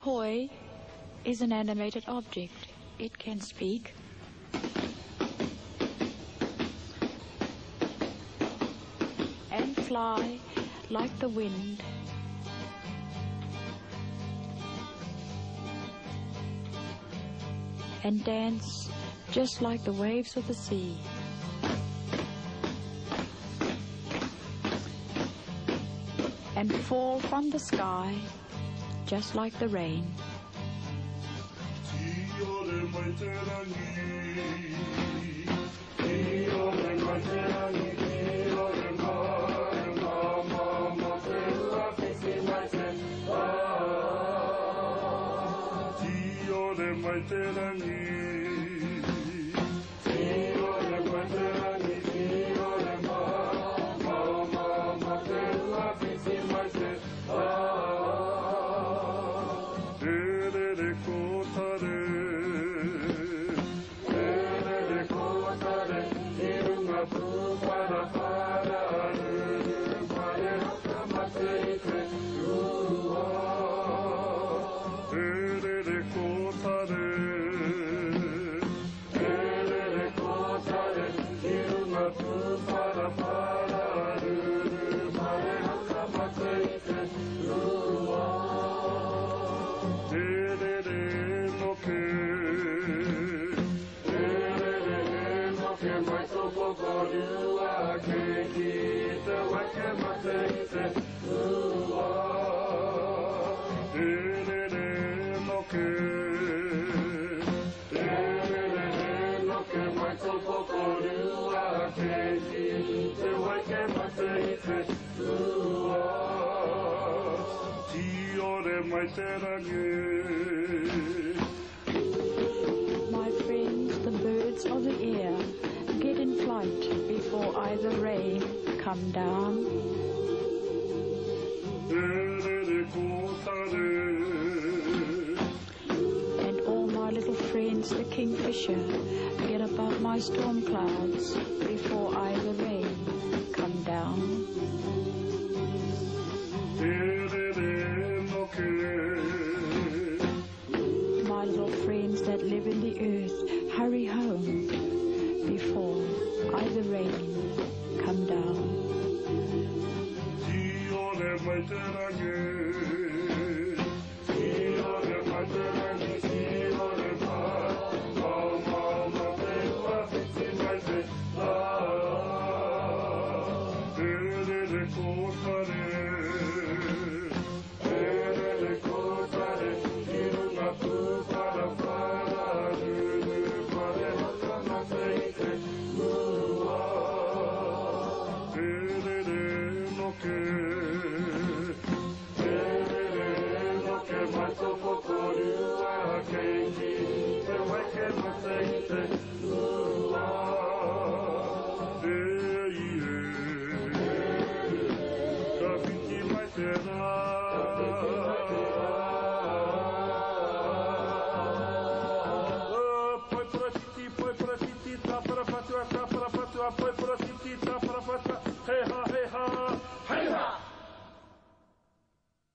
Toy is an animated object. It can speak, and fly like the wind, and dance just like the waves of the sea. And fall from the sky just like the rain. My friends, the birds of the air get in flight before either rain come down. And all my little friends, the kingfisher, get above my storm clouds before either rain come down. My little friends that live in the earth, hurry home before either rain come down. Okay.